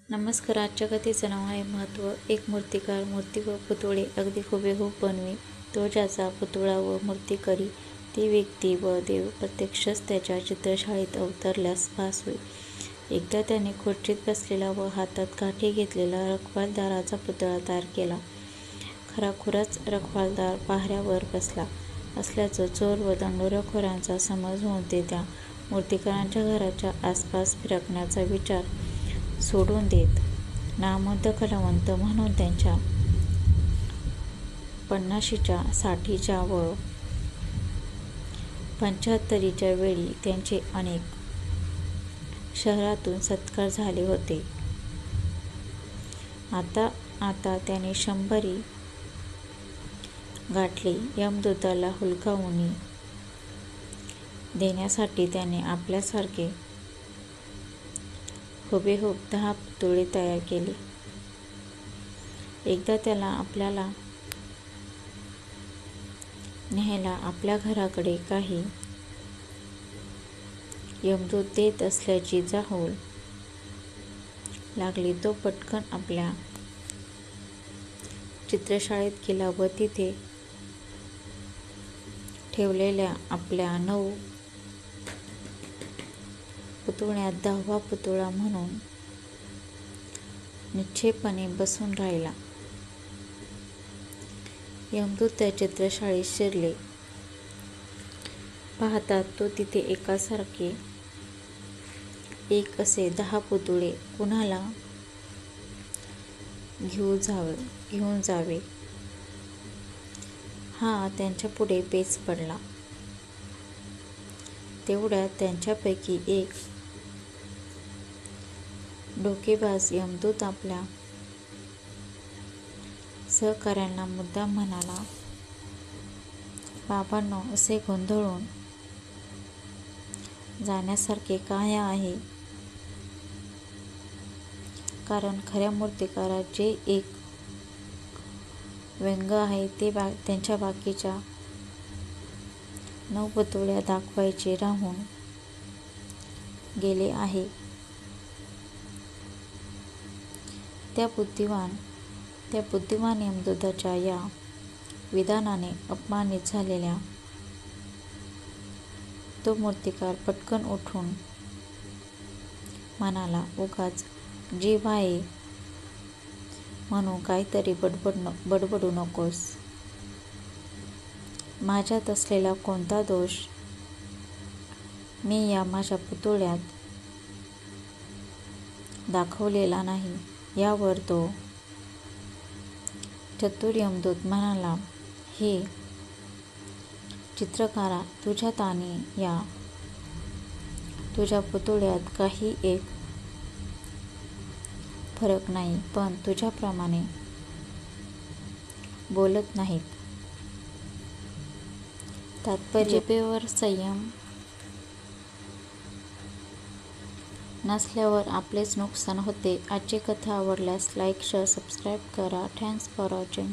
नमस्कार. आजच्या कथेचं नाव आहे महत्त्व. एक मूर्तिकार मूर्ती व पुतळे अगदी हुबेहूब बनवी. तो ज्याचा पुतळा व मूर्ती करी ती व्यक्ती व देव प्रत्यक्षच त्याच्या चित्रशाळेत अवतरल्यास भास होई. एकदा त्याने खुर्चीत बसलेला व हातात काठी घेतलेला रखवालदाराचा पुतळा तयार केला. खराखुराच रखवालदार पहाऱ्यावर बसला असल्याचं चोर व दंडोरेखोरांचा समज होऊन ते त्या मूर्तिकाराच्या घराच्या आसपास फिरकण्याचा विचार सोडून देत नामर्द कलावंत म्हणून त्यांच्या 50च्या 60च्या व 75च्या वेळी त्यांचे अनेक शहरातून सत्कार झाले होते. आता त्याने 100 गाठले. यमदूताला हुलकावणी देण्यासाठी त्याने आपल्यासारखे हुबेहूब 10 पुतळे तयार केले. एकदा त्याला आपल्याला न्यायला आपल्या घराकडे काही यमदूत देत असल्याची चाहूल लागली. तो पटकन आपल्या चित्रशाळेत गेला व तिथे ठेवलेल्या आपल्या 9 पुतळ्यात 10वा पुतळा म्हणून निश्चयपणे बसून राहिला. यमदूत त्या चित्रशाळेत शिरले. पाहतात तो तिथे एकासारखे एक असे 10 पुतळे कुणाला घेऊन जावे हा त्यांच्यापुढे पेच पडला. तेवढ्यात त्यांच्यापैकी एक डोकेबाज यमदूत आपल्या सहकाऱ्यांना मुद्दाम म्हणाला, बाबांनो, असे गोंधळून जाण्यासारखे काय आहे? कारण खऱ्या मूर्तिकारात जे एक व्यंग आहे ते त्यांच्या बाकीच्या 9 पुतळ्या दाखवायचे राहून गेले आहे. त्या बुद्धिमान यमदूताच्या या विधानाने अपमानित झालेला तो मूर्तिकार पटकन उठून म्हणाला, उगाच जीव आहे म्हणून काहीतरी बडबडू नकोस. माझ्यात असलेला कोणता दोष मी या माझ्या पुतळ्यात दाखवलेला नाही. यावर तो चतुर यमदूत म्हणाला, हे चित्रकारा, तुझ्यात आणि या तुझ्या पुतळ्यात काही एक फरक नाही, पण तुझ्याप्रमाणे बोलत नाहीत. तात्पर्य, जिभेवर संयम नसल्यावर आपलेच नुकसान होते. आजची कथा आवडल्यास लाईक, शेअर, सबस्क्राईब करा. Thanks for watching.